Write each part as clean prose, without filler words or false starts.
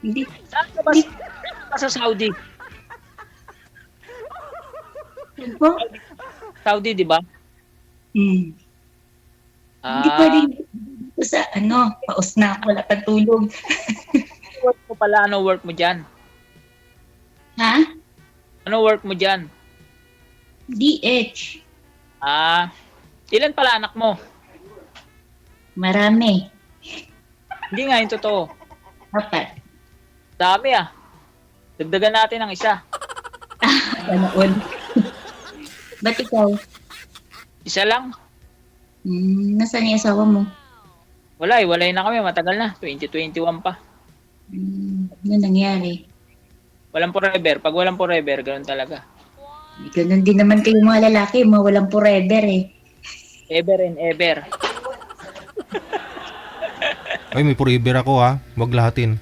Hindi, Saan ka ba, hindi sa Saudi? po. Saudi, di ba? Hmm. Hindi Ah, pwedeng dito sa paus na ako, wala pang tulog. work mo pala, ano work mo dyan? Ha? Ano work mo dyan? DH. Ah, ilan pala anak mo? Marami. Hindi nga yung totoo. Apat. Dami ah. Dagdagan natin ng isa. Ganoon. Ba't ikaw? Isa lang. Nasaan yung asawa mo? Wala eh, walay na kami. Matagal na. 2021 pa. Ano nangyari? Walang forever. Pag walang forever, ganoon talaga. Ganun din naman kayo mga lalaki, mga walang forever eh. Ever and ever. Ay, may forever ako ha. Wag lahatin.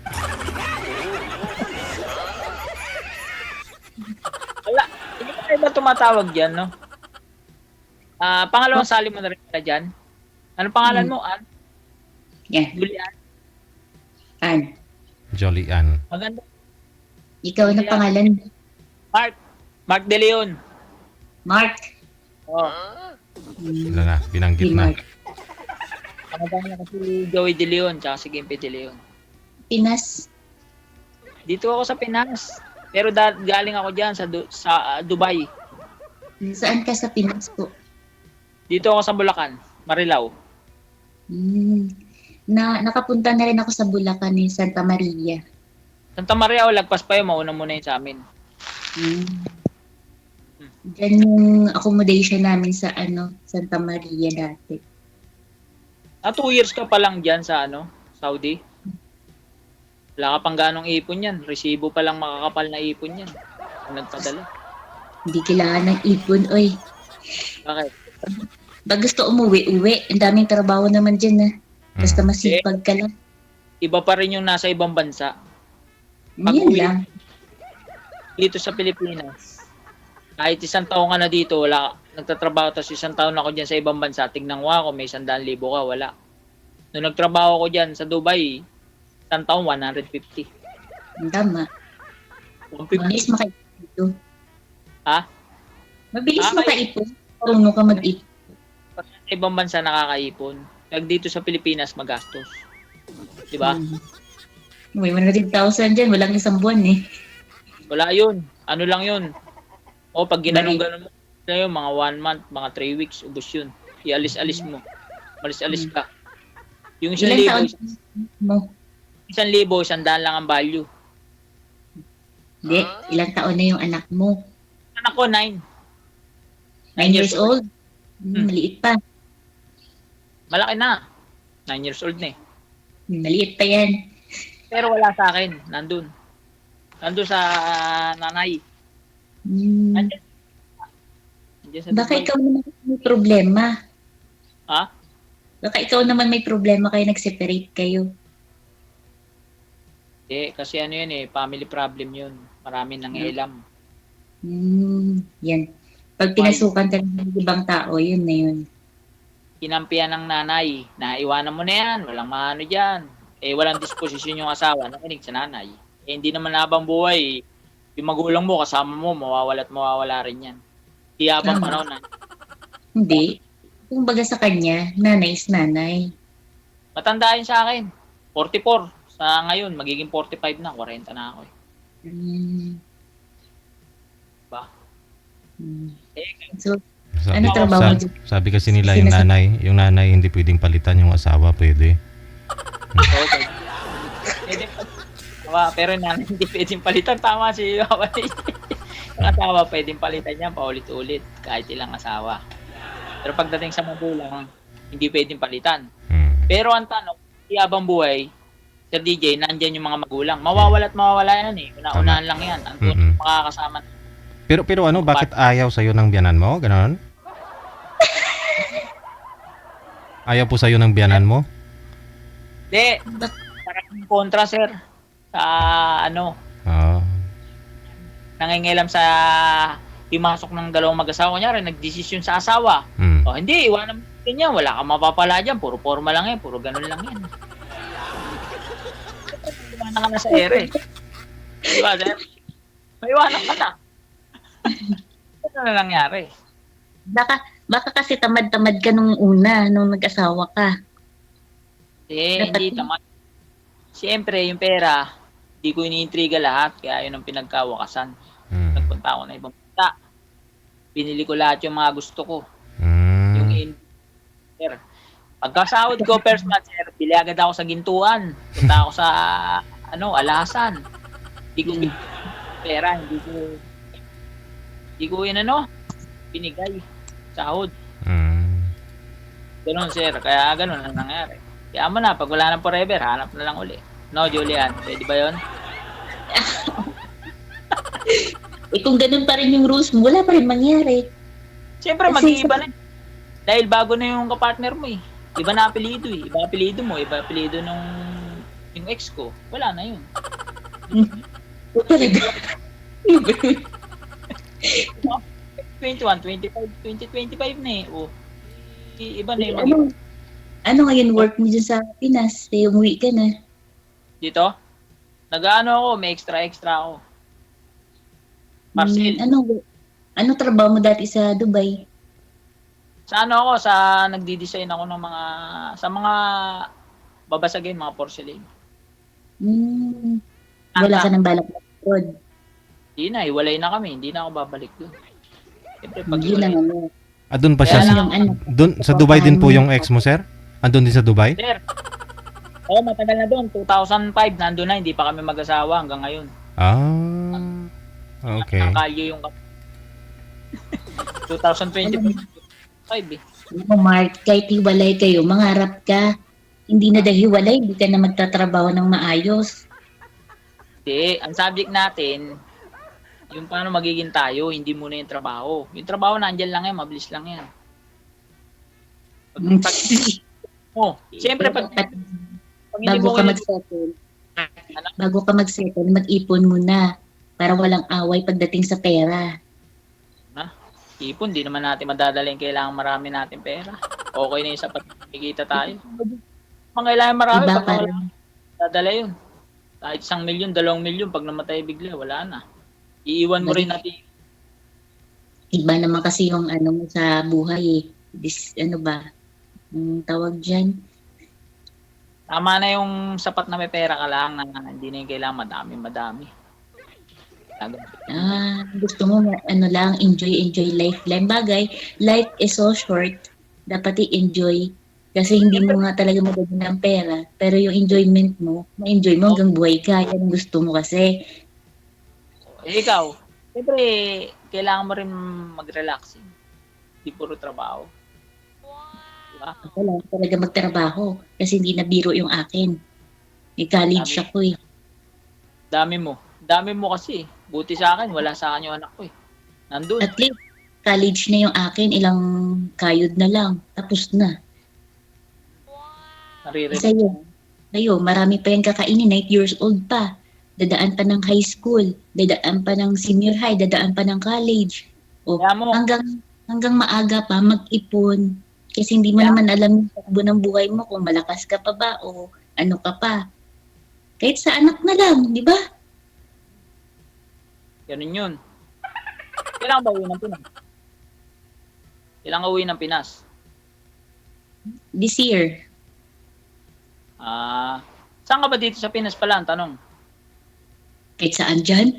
Wala. Hindi pa iba tumatawag dyan, no? Pangalawang sali mo na rin pala dyan. Ano pangalan mo, Ann? Yan. Julian? An. Jolly-Ann. Maganda. Ikaw na pangalan? Mark. Mark De Leon. Mark. Oh. Sila na, binanggit na. Mark. Kamagana na kasi Joey De Leon tsaka si Gimpe De Leon. Pinas. Dito ako sa Pinas. Pero galing ako dyan sa Dubai. Saan ka sa Pinas po? Dito ako sa Bulacan, Marilao. Nakapunta na rin ako sa Bulacan ni Santa Maria. Santa Maria o lagpas pa yun, mauna muna yun sa amin. Diyan yung accommodation namin sa Santa Maria dati. 2 years ka pa lang dyan sa Saudi. Wala ka pang ganong ipon yan. Resibo pa lang makakapal na ipon yan. Ang nagpadala. Hindi kailangan ng ipon, oy. Bakit? Pag gusto umuwi. Ang daming trabaho naman dyan, Basta masipag ka lang. Iba pa rin yung nasa ibang bansa. Yan lang. Dito sa Pilipinas, kahit 1 taon ka na dito, wala, nagtatrabaho, tapos 1 taon ako dyan sa ibang bansa, tignan mo ako, may 100,000 ka, wala. Nung nagtrabaho ko dyan sa Dubai, 1 taon, 150. Tama. 150. Mabilis makaipon dito. Ha? Mabilis makaipon. Marunong ka mag-ipon. Sa ibang bansa nakakaipon. Pag dito sa Pilipinas, magastos. Diba? May 100,000 dyan. Walang isang buwan eh. Wala yun. Ano lang yun. O pag ginanong-ganon mo, yun, mga 1 month, mga 3 weeks, ubos yun. Ialis-alis mo. Malis-alis ka. Yung 1,000, Ilang taon mo? 1,000, 100 lang ang value. Hindi. Ilang taon na yung anak mo? Anak ko, 9. 9 years old? Maliit pa. Malaki na. 9 years old na eh. Maliit pa yan. Pero wala sa akin. Nandun sa nanay. Nandiyan sa Baka Dubai. ikaw naman may problema. Ha? Baka ikaw naman may problema kayo, nag-separate kayo. Kasi yan eh, family problem yun. Marami nang ilam. Yan. Pag pinasukan ka ng ibang tao, yun na yun. Kinampihan ng nanay na iwanan mo na yan, walang maano dyan. Walang disposisyon yung asawa, nakinig sa nanay. Hindi naman habang buhay, yung magulang mo, kasama mo, mawawala rin yan. Di habang panahon na. Hindi. Kung baga sa kanya, nanay is nanay. Matanda yun sa akin. 44. Sa ngayon, magiging 45 na. 40 na ako eh. Ba? So, Sabi, ano trabaho mo dyan? sabi kasi nila yung nanay hindi pwedeng palitan, yung asawa pwede. Okay. Pero nanay hindi pwedeng palitan. Tama si kapatid. Yung asawa pwedeng palitan niya paulit-ulit kahit ilang asawa. Pero pagdating sa magulang, hindi pwedeng palitan. Pero ang tanong, habang buhay, Sir DJ, nandyan yung mga magulang. Mawawala yan eh. Una-unahan lang yan. Ang tunay makakasama. Pero ano, bakit ayaw sa'yo ng biyanan mo? Ganon? Ayaw po sa'yo ng biyanan mo? Hindi. Parang kontra, sir. Sa nangingilam sa imasok ng dalawang mag-asawa. Kunyari, nagdesisyon sa asawa. Hindi, iwanan mo niya. Wala kang mapapala dyan. Puro forma lang yan. Puro ganun lang yan. na ka na sa ere. Di ba, sir? Maiwanan ka na. Ano na nangyari? Baka kasi tamad-tamad ka nung una, nung nag-asawa ka. Hindi tamad. Siyempre, yung pera, di ko iniintriga lahat, kaya yun ang pinagkawakasan. Nagpunta ako na ibang punta. Pinili ko lahat yung mga gusto ko. Yung sir. Pagkasahod ko, first month, sir, bili agad ako sa gintuan. Punta ako sa, alasan. Hindi ko pera, hindi ko binigay. Sahod. Ganun, sir. Kaya ganun ang nangyari. Kaya mo na, pag wala nang forever, hanap na lang uli. No, Julian? Pwede ba yun? Kung ganun pa rin yung rules mo, wala pa rin mangyari. Siyempre, Kasi mag-iiba na. Dahil bago na yung kapartner mo eh. Iba na apelido eh. Iba apelido mo, iba apelido yung ex ko. Wala na yun. Talaga. 21, 25, 2025 na eh. Oh. Iba na yung Ano ngayon work mo dyan sa Pinas? Umuwi ka na. dito. Nag-ano ako, may extra ako. Marcel. Ano trabaho mo dati sa Dubai? Sa nagdi-design ako ng sa mga babasagin, mga porcelain. Wala ka ng balak na abroad. Hindi na, hiwalay na kami. Hindi na ako babalik doon. Siyempre, pag Hindi lang ano. Doon pa siya. Doon sa Dubai din po yung ex mo, sir? Andun din sa Dubai? Sir, matagal na doon. 2005, nandun na. Hindi pa kami mag-asawa hanggang ngayon. Okay. Nakalyo yung 2025 eh. Mark, kahit hiwalay kayo, mangarap ka. Hindi na dahil hiwalay, hindi ka na magtatrabaho ng maayos. Hindi, ang subject natin, yung paano magiging tayo, hindi muna yung trabaho. Yung trabaho nandyan lang yan, mabilis lang yan. Siyempre pag hindi mo bago ka mag-settle, mag-ipon muna para walang away pagdating sa pera. Ipon, di naman natin madadala yung kailangan marami natin pera. Okay na yung sapat kikita tayo. Mga kailangan marami, Diba, pag wala, dadala yun. Kahit 1 milyon, 2 milyon, pag namatay bigla, wala na. Iiwan mo rin natin. Iba naman kasi yung sa buhay tawag dyan. Tama na yung sapat na may pera ka lang na hindi na yung kailangan madami. Gusto mo lang, enjoy life lang. Bagay, life is so short. Dapat i-enjoy. Kasi hindi mo nga talaga magaganda ng pera. Pero yung enjoyment mo, ma-enjoy mo hanggang buhay ka. Yan ang gusto mo kasi. Ikaw, siyempre, kailangan mo rin mag-relax. Hindi puro trabaho. Diba? Ako lang talaga magtrabaho. Kasi hindi na biro yung akin. May college ako eh. Dami mo kasi. Buti sa akin, wala sa akin yung anak ko eh. Nandun. At least, college na yung akin. Ilang kayod na lang. Tapos na. Sa'yo, marami pa yung kakainin. 9 years old pa. Dadaan pa ng high school. Dadaan pa ng senior high. Dadaan pa ng college. Hanggang maaga pa, mag-ipon. Kasi hindi mo naman alam yung takbo ng buhay mo kung malakas ka pa ba o ano ka pa. Kahit sa anak na lang, di ba? Ganun yun. Kailangan ba uwi ng Pinas? Kailangan uwi ng Pinas? This year. Saan ka ba dito sa Pinas pala ang tanong? Kahit saan dyan?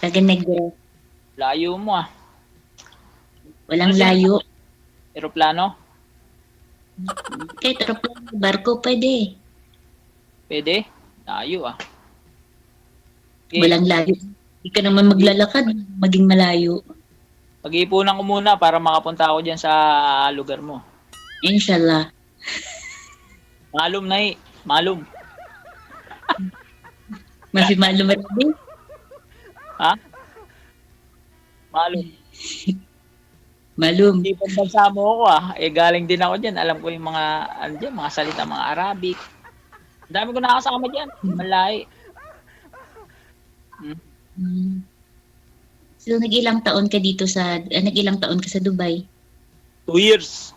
Taga-Negros. Layo mo ah. Walang layo. Aeroplano? Kahit aeroplano, barko pwede. Pwede? Layo ah. Okay. Walang layo. Hindi ka naman maglalakad, maging malayo. Pag-iipunan ko muna para makapunta ako dyan sa lugar mo. Inshallah. Malum na eh. Malum. Mafi malum rin. Ha? Malum. Malum. Hindi pa bansa mo ako ah. Galing din ako dyan. Alam ko yung mga salita, mga Arabic. Ang dami ko nakasama dyan. Malay. So, nag-ilang taon ka sa Dubai? 2 years.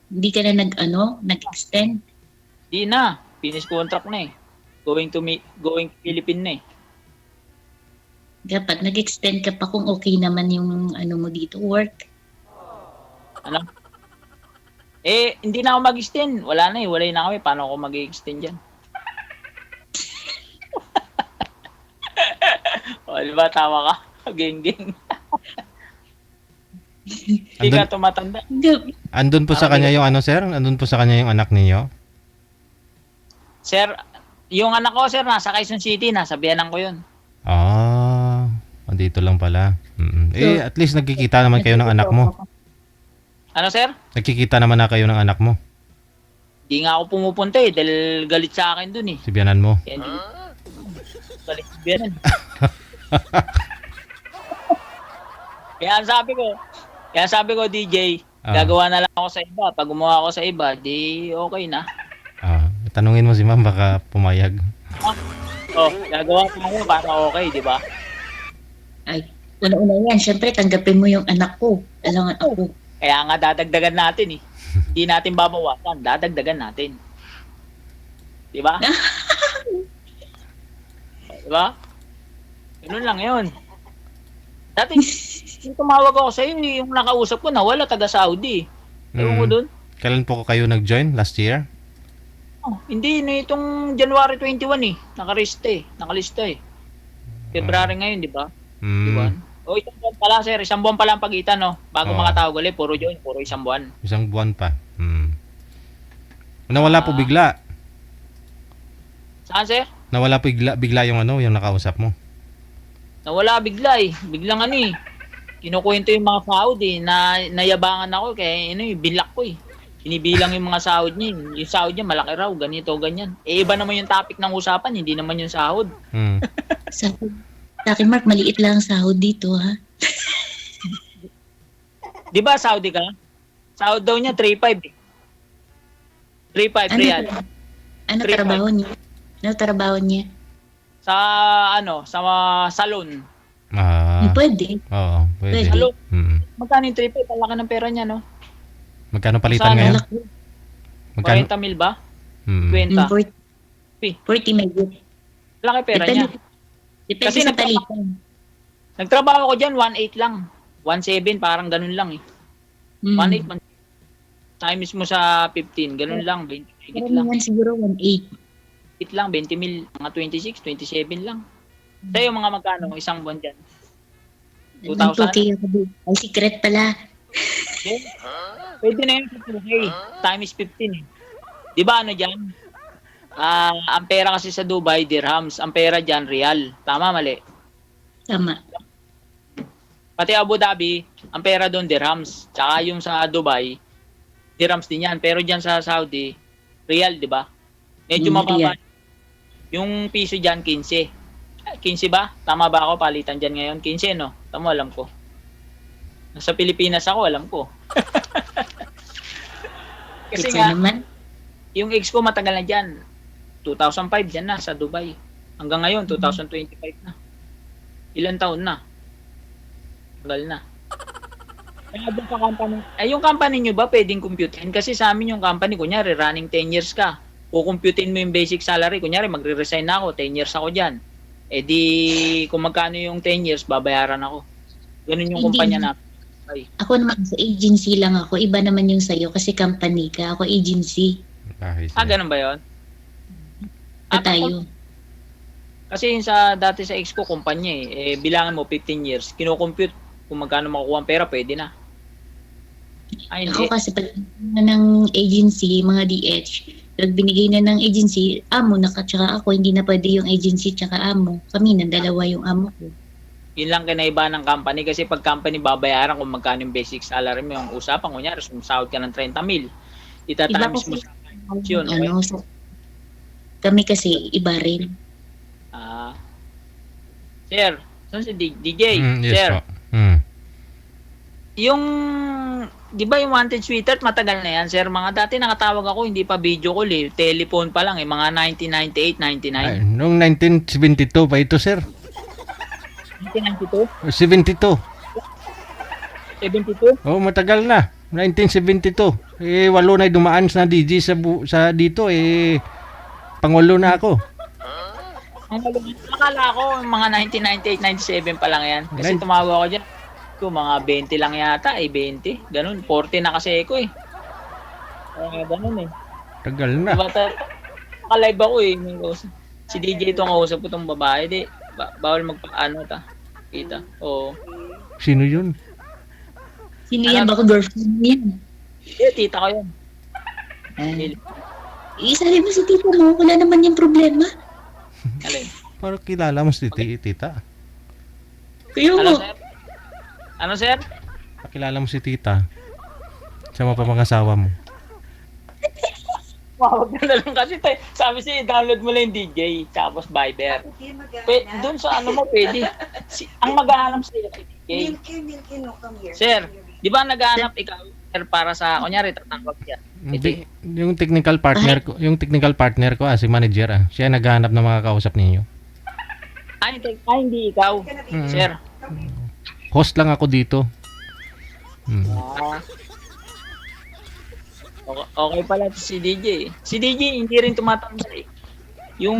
Hindi ka na nag-extend? Di na. Finish contract na eh. Going Philippine na eh. Dapat nag-extend ka pa kung okay naman yung mo dito, work. Ano? Hindi na ako mag-extend. Wala na eh. Wala na kami. Paano ako mag-extend dyan? O, di ba? Tama ka. Geng-geng. Hindi ka tumatanda. Andun po sa kanya yung sir? Andun po sa kanya yung anak niyo? Sir, yung anak ko, sir, nasa Quezon City. Nasa biyanan ko yun. Dito lang pala. At least nagkikita naman kayo ng anak mo. Ano, sir? Nagkikita naman na kayo ng anak mo. Di nga ako pumupunta eh. Dahil galit sa akin dun eh. Si biyanan mo. Kaya hindi. Galit sa biyanan. Kaya sabi ko, DJ, gagawa na lang ako sa iba. Pag gumawa ako sa iba, di okay na. Tanungin mo si ma'am, baka pumayag. Gagawa ko ako para okay, di ba? Ay, una-una yan. Siyempre, tanggapin mo yung anak ko. Alangan ako. Kaya nga dadagdagan natin eh. Hindi natin babawasan, dadagdagan natin. Di ba? Di ba? Ganun lang yun. Dati, yung tumawag ako sa iyo, yung nakausap ko, nawala taga Saudi. Ewan ko dun. Kailan po kayo nag-join? Last year? Hindi, itong January 21 eh. Nakalista eh. February ngayon, di ba? Di ba? Isang buwan pala, sir. Isang buwan pala ang pagitan, no? Bago makatawag ulit, puro isang buwan. Isang buwan pa. Nawala po bigla. Saan, sir? Nawala po bigla yung yung nakausap mo. Nawala bigla eh. Biglang kinukwento yung mga sahod eh, na nayabangan ako kaya bilak ko eh. Binibilang yung mga sahod niya. Yung sahod niya malaki raw, ganito, ganyan. Iba naman yung topic ng usapan, hindi naman yung sahod. Sahod. Sa akin, Mark, maliit lang ang sahod dito, ha? Di ba Saudi ka? Sahod daw niya 3.5 eh. 3.5 real. Ano trabaho niya? Ano trabaho niya? Sa sa salon. Pwede. Oo, pwede. Salon. Magkano yung 3.5? Ang laki ng pera niya, no? Magkano palitan ngayon? Magkano? 40 mil ba? 20. 40 may good. Laki pera niya. Depende kasi sa palitan. Nagtrabaho ko dyan, 1.8 lang. 1.7, parang ganun lang eh. 1.8 man. Times mo sa 15, ganun lang. 20 lang. Siguro 1.8. 8 lang, 20 mil. Mga 26, 27 lang. Sa'yo mga magkano, isang buwan dyan? 2,000? Ay, secret pala. Okay. Pwede na yun sa 2K. Times 15 eh. Di ba dyan? Ang pera kasi sa Dubai, dirhams. Ang pera dyan, real. Tama, mali? Tama. Pati Abu Dhabi, ang pera doon, dirhams. Tsaka yung sa Dubai, dirhams din yan. Pero dyan sa Saudi, real, di ba? Medyo mababa. Yung piso dyan, 15. 15 ba? Tama ba ako? Palitan dyan ngayon. 15, no? Tama, alam ko. Sa Pilipinas ako, alam ko. Kasi nga, naman. Yung ex ko matagal na dyan. 2005 dyan na sa Dubai. Hanggang ngayon, 2025 na. Ilan taon na? Tagal na. Kaya doon sa company, yung company nyo ba pwedeng computein? Kasi sa amin yung company, kunyari, running 10 years ka. Kukumputin mo yung basic salary. Kunyari, magre-resign na ako, 10 years ako dyan. Di, kung magkano yung 10 years, babayaran ako. Ganun yung kumpanya natin. Ako naman sa agency lang ako. Iba naman yung sa'yo kasi company ka. Ako agency. Ganun ba yun? Tayo. Kasi yung dati sa ex ko, kumpanya bilangan mo 15 years. Kino-compute kung magkano makukuha ang pera, pwede na. Hindi. Ako kasi pag ng agency, mga DH, pag binigay na ng agency, amo na tsaka ako, hindi na pwede yung agency tsaka amo. Kami na dalawa yung amo ko. Yun lang kinaiba ng company kasi pag company babayaran kung magkano yung basic salary mo, yung usapan, kunyari, sumsahod ka ng 30 mil. Itatamis mo sa yun. Kami kasi iba rin. Sir, saan si DJ? Yes, Sir, po. yung, di ba yung Wanted Sweetheart, matagal na yan, sir. Mga dati nakatawag ako, hindi pa video call eh. Telephone pa lang mga 1998, 99. Noong 1972 pa ito, sir. 1992? 72. 72? Matagal na. 1972. Walo na dumaan sa DJ sa dito pangwalo na ako. Ang malungkot. Akala ko mga 1998, 97 pa lang yan. Kasi tumawag ako dyan. Mga 20 lang yata 20. Ganun. 40 na kasi ako ganun Tagal na. Diba, naka-live ako Si DJ itong kausap ko itong babae. Bawal magpaano kita. Oo. Sino yun? Sino yan? Baka girlfriend mo yan. Tita ko yun. Isali mo si tita mo. Wala naman yung problema. Alin? Parang kilala mo si tita. Kaya mo. Ano, sir? Pakilala mo si tita. Sama pa mga asawa mo. Wag na lang kasi sabi siya, download mo lang yung DJ tapos Viber. Doon sa ano mo pwede. Ang maghahanap sa'yo si DJ. Sir, di ba naghahanap ikaw sir para sa kunyari tatawag siya? Yung technical partner ko, si manager siya naghahanap ng mga kausap ninyo. Hindi ikaw. Sir. Host lang ako dito. Okay pala si DJ. Si DJ hindi rin tumatanda Yung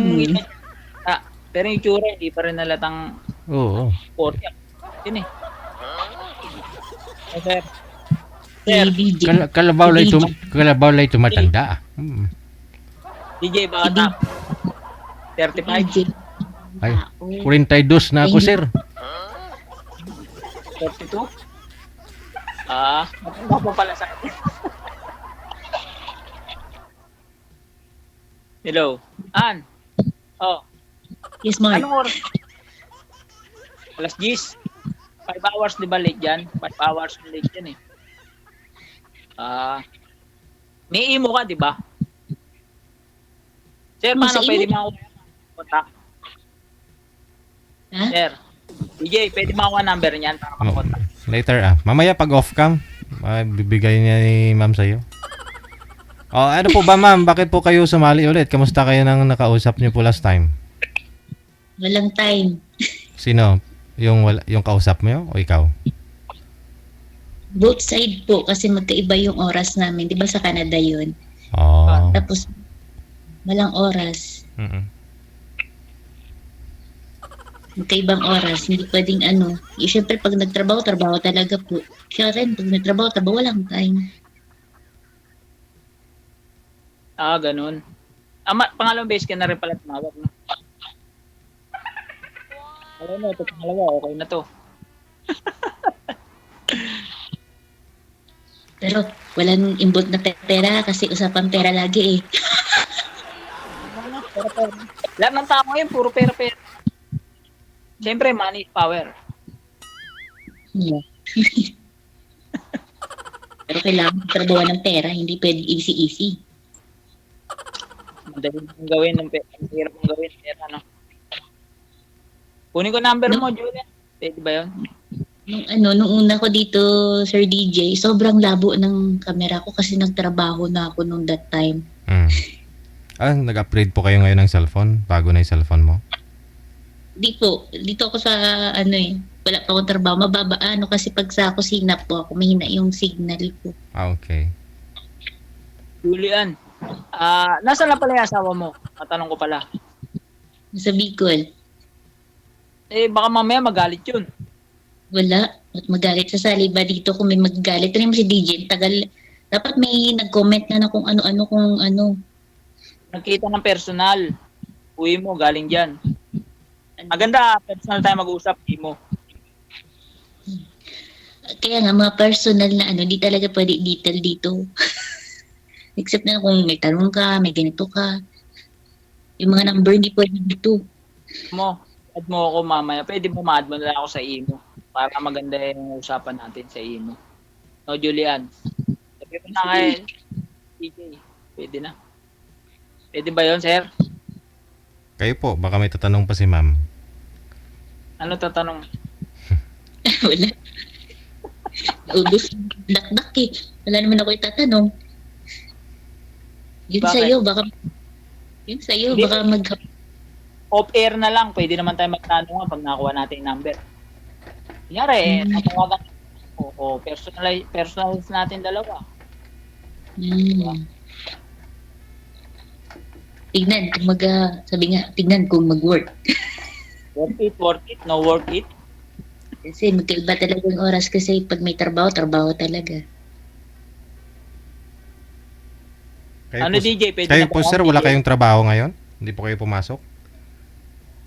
pero yung tsura hindi pa rin nalatang 40. Yun Sir. Kalabaw lay tumatanda. DJ baka 35. Ay, 42 na ako, sir. 42? Matanda pa pala sa akin. Hello? Ann? Yes, Mark. Anong oras? Alas 10. 5 hours, di ba late dyan? 5 hours late dyan may imo ka, di ba? Sir, paano pwede makakontak? Sir, DJ, pwede makakuha number niyan para makakontak. Later mamaya pag off cam, bibigay niya ni ma'am sa'yo. Ano po ba ma'am? Bakit po kayo sumali ulit? Kamusta kayo nang nakausap niyo po last time? Walang time. Sino? Yung kausap mo o ikaw? Both side po kasi magkaiba yung oras namin. Di ba sa Canada yun? Tapos walang oras. Magkaibang oras. Hindi pwedeng Siyempre pag nagtrabaho, trabaho talaga po. Siya rin, pag nagtrabaho, walang time. Ganun. Pangalawang beses ka na rin pala tumawag, no? Alam mo, ito pangalawa, okay na to. Pero walang imbot na pera kasi usapan pera lagi Lahat ng tao ngayon, puro pera. Siyempre, money is power. Yeah. Pero kailangan trabaho ng pera, hindi pwede easy. Madali mong gawin, ang hirap mong gawin. Kunin ko number mo, Julian. Pwede ba yun? Nung una ko dito, Sir DJ, sobrang labo ng camera ko kasi nagtrabaho na ako nung that time. Nag-upgrade po kayo ngayon ng cellphone? Bago na yung cellphone mo? Di po. Dito ako sa wala pa akong trabaho. Mababa kasi pag sa kusina po ako, mahina yung signal po. Okay. Julian, nasaan na pala yung asawa mo? Matanong ko pala. Sa Bicol. Baka mamaya magalit yun. Wala. At magalit sa saliba dito kung may magagalit. Rin mo si DJ, tagal. Dapat may nag-comment na kung ano-ano kung ano. Nagkita ng personal. Uwi mo, galing dyan. Maganda, personal tayo mag-uusap, mo. Kaya nga, mga personal na di talaga pwede detail dito. Except na kung may tanong ka, may ganito ka. Yung mga number, hindi pwede dito. Add mo ako mamaya. Pwede mo ma-add mo na ako sa imo. Para maganda yung usapan natin sa imo. No, Julian? Sabi mo na kay DJ. Pwede na. Pwede ba yun, sir? Kayo po, baka may tatanong pa si ma'am. Ano tatanong? Wala. Naubos. Dakdak Wala naman ako itatanong. Yun sa'yo, baka off-air na lang. Pwede naman tayo magtanong pag nakakuha natin yung number. Kunyari, natawagan. Personalize natin dalawa. Hmm. Tignan, sabi nga, tignan kung mag-work. Worth it, no worth it. Kasi magkaiba talaga yung oras kasi pag may trabaho, trabaho talaga. Kayo Ano po, DJ, pwede kayo na ba po sir, ako, wala DJ? kayong trabaho ngayon? Hindi po kayo pumasok?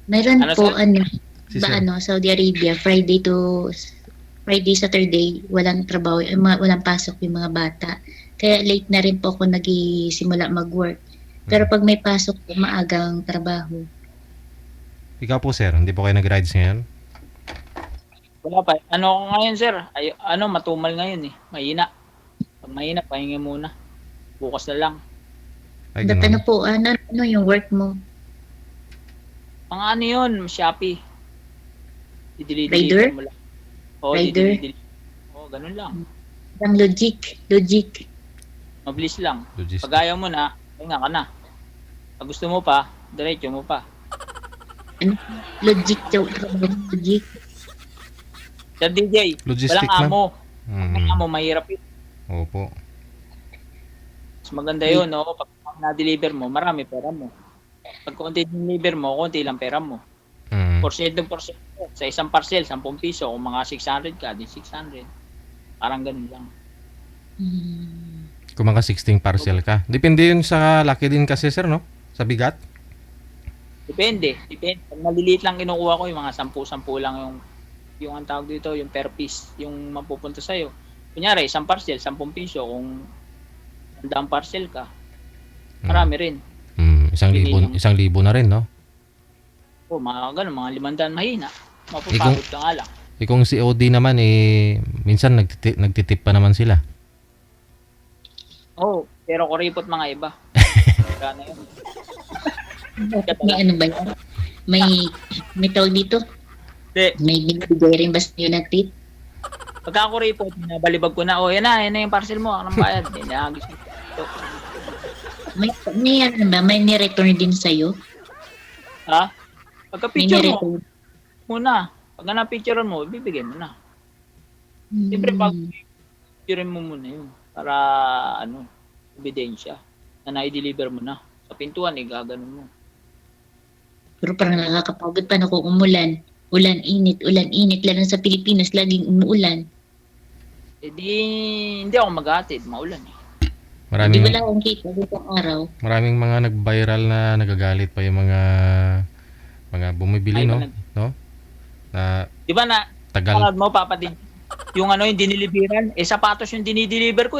Meron Ano, po, sir? Si ba sir. Saudi Arabia, Friday, Saturday, walang trabaho, walang pasok yung mga bata. Kaya late na rin po ako nagsimula mag-work. Pero pag may pasok po, maagang trabaho. Ikaw po sir, hindi po kayo nag-rides ngayon? Wala pa. Ano ako ngayon, sir? Matumal ngayon eh. Mahina. Pag mahina, pahinga muna. Bukas na lang. Ay, Ano ganun. po, ano yung work mo? Mga ano yun, Shopee. Rider? Didili-deliver mo lang. Oo, Rider? didili-deliver. Oo, ganun lang. Ang logic. Mabilis lang. Logistics. Pag ayaw mo na, pahinga ka na. Pag gusto mo pa, diretso mo pa. Ano? Logic. Sir DJ, Logistic, walang amo. Mm. May amo, mahirap yun. Opo. Mas maganda yun, no? Pag na-deliver mo, marami pera mo. Pag konti deliver mo, konti lang pera mo. Mm. Porsyento. Sa isang parcel, 10 piso. Kung mga 600 ka, di 600. Parang ganun lang. Hmm. Kung mga 16 parcel ka. Depende yun sa laki din kasi sir, no? Sa bigat. Depende. Pag maliliit lang kinukuha ko, yung mga 10-10 lang yung ang tawag dito, yung per piece, yung mapupunta sa'yo. Kunyari, isang parcel, 10 piso. Kung 100 parcel ka, marami rin. Mm. Pili 1,000 na rin, no? O, mga ganun, mga 500 mahina. Mapapagod ka nga lang. Kung COD naman, minsan nagtitip pa naman sila. Oo, pero kuripot mga iba. Gana yun. May ano ba yan? May tawag dito? Hindi, May binibigay rin ba sa'yo na tip? pagka kuripot, nabalibag ko na, yan na yung parcel mo, anong bayad? Inagis mo. May ni-return din sa'yo? Ha? Pagka May picture mo, ni-return? muna. Pagka na-picture mo, bibigyan mo na. Siyempre, pag picture mo muna yun. Para, ebidensya. Na na-deliver mo na. Sa pintuan, gaganon mo. Pero parang nakakapagod pa na kung umulan. Ulan-init. Lalo sa Pilipinas, laging umuulan. Hindi ako maghatid, maulan eh. Hindi wala akong kita dito araw. Maraming mga nag-viral na nagagalit pa yung mga bumibili, Ay, no? No? Na Di ba na, tagal. parad mo, Papa din, yung yung diniliberan, sapatos yung dinideliver ko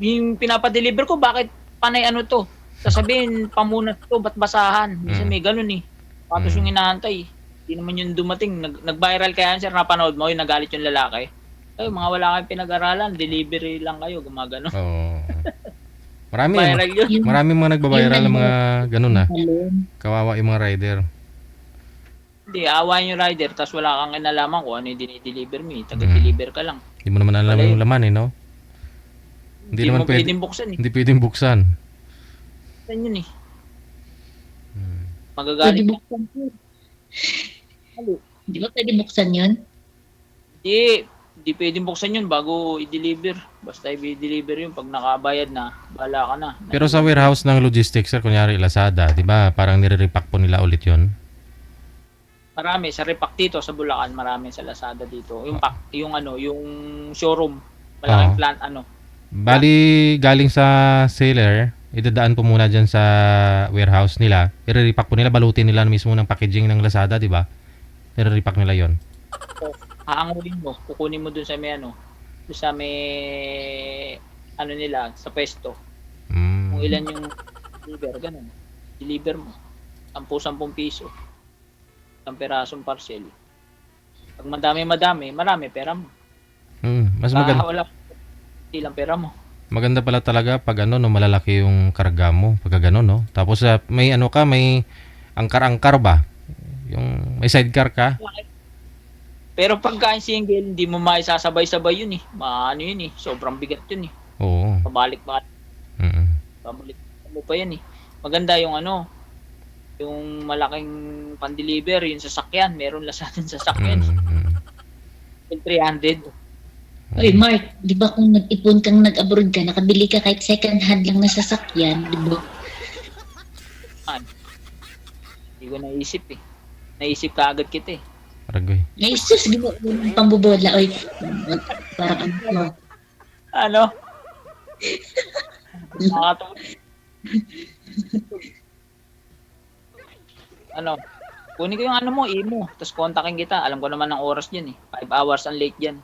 yung pinapadeliver ko, bakit panay to? Sasabihin, pamunat to, ba't basahan? Minsan may ganun eh. Sapatos yung inaantay. Hindi naman yung dumating. Nag-viral kaya sir, napanood mo, yung nagalit yung lalaki. Ay, mga wala kayong pinag-aralan, delivery lang kayo, gumagano. Oo. Viral yun. Maraming mga nagbabiral ng mga ganun na. Alone. Kawawa yung mga rider. Hindi, awayin yung rider, tapos wala kang kinalaman kung ano yung dinideliver mo. Taga-deliver ka lang. Hindi mo naman alam yung laman, no? Hindi naman mo pwedeng buksan eh. Hindi pwedeng buksan. Saan yun eh? Pwede Magagalit. buksan yun. Di ba pwede buksan yun? Hindi pwedeng buksan yun bago i-deliver. Basta i-deliver yun. Pag nakabayad na, bahala ka na. Pero sa warehouse ng logistics, sir, kunyari Lazada, di ba? Parang nire-repack po nila ulit yun. Marami. Sa repack dito, sa Bulacan, marami sa Lazada dito. Yung showroom. Malaking plant, Bali, galing sa seller, idadaan po muna dyan sa warehouse nila. I-repack po nila, balutin nila mismo ng packaging ng Lazada, di ba? I-repack nila yon. Haangulin mo. Kukunin mo dun sa may doon sa may nila, sa pwesto. Kung ilan yung deliver, ganun. Deliver mo. 10-10 piso. Isang perasong parcel. Pag marami pera mo. Mas maganda. Wala ilang pera mo. Maganda pala talaga pag no, malalaki yung karga mo, pag gano'n, no? Tapos may may angkar-angkar ba? Yung may sidecar ka? Pero pagka single, hindi mo maisasabay-sabay yun eh. Yun eh. Sobrang bigat yun eh. Oo. Pabalik-balik. Pabalik mo pa yan eh. Maganda yung yung malaking pan-deliver, yung sasakyan. Meron lasatin sasakyan. 300. Oy, Mark, di ba kung nag-ipon kang nag-abroad ka, nakabili ka kahit second hand lang na sasakyan, di ba? Hindi ko naisip eh. Naisip ka agad kita eh. Aragoy. Ay, sus, di ba, yung pambobola, oy, parang ano, Ano? Nakakatawa. Ano? Kunin ko yung ano mo, imo. Tapos kontakin kita. Alam ko naman ang oras dyan eh. 5 hours ang late dyan.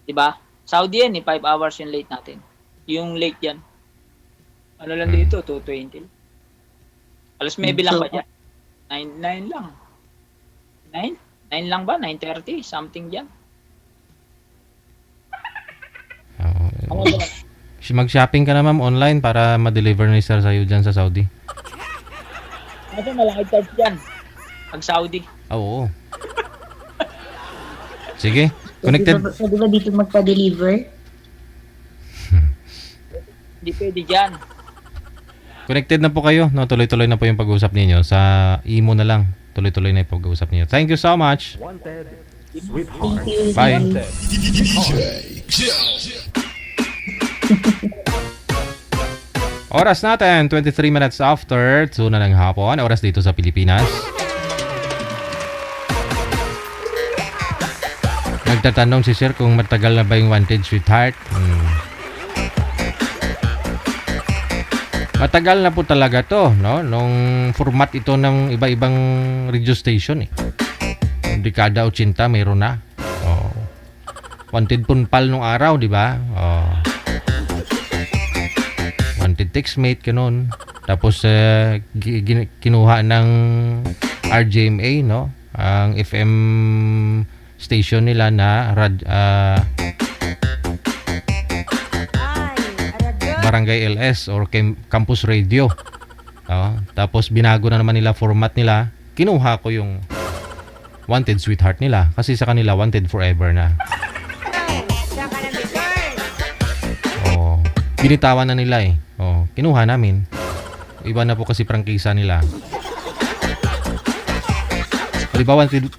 Diba? Saudi yan eh. 5 hours yung late natin. Yung late dyan. Ano lang dito? 2:20. Alas 9 lang ba dyan? 9 lang. 9? 9 lang ba? 9:30? Something dyan. Ano ba? Mag-shopping ka na ma'am online para ma-deliver ni sir sa'yo dyan sa Saudi. Ano malaki charge dyan? Pag Saudi. Oo. Sige, connected. Pwede ba dito magpa-deliver? Hindi pwede dyan. Connected na po kayo. No, tuloy-tuloy na po yung pag-uusap ninyo. Sa imo na lang. Tuloy-tuloy na yung pag-uusap ninyo. Thank you so much. Thank you. Bye. Oras natin, 23 minutes after 2 na ng hapon. Oras dito sa Pilipinas. Nagtatanong si sir kung matagal na ba yung Wanted Sweetheart. Matagal na po talaga to, no? Nung format ito ng iba-ibang radio station eh. Dekada 80 mayroon na. Oh. Wanted Punpal nung araw, di ba? Oh. Wanted Textmate, ganun. Tapos kinuha ng RJMA, no? Ang FM station nila na Barangay LS or Campus Radio. Tapos binago na naman nila format nila. Kinuha ko yung Wanted Sweetheart nila kasi sa kanila Wanted Forever na. Oh, binitawan na nila eh. Oh, kinuha namin. Iba na po kasi prangkisa nila. Di ba Wanted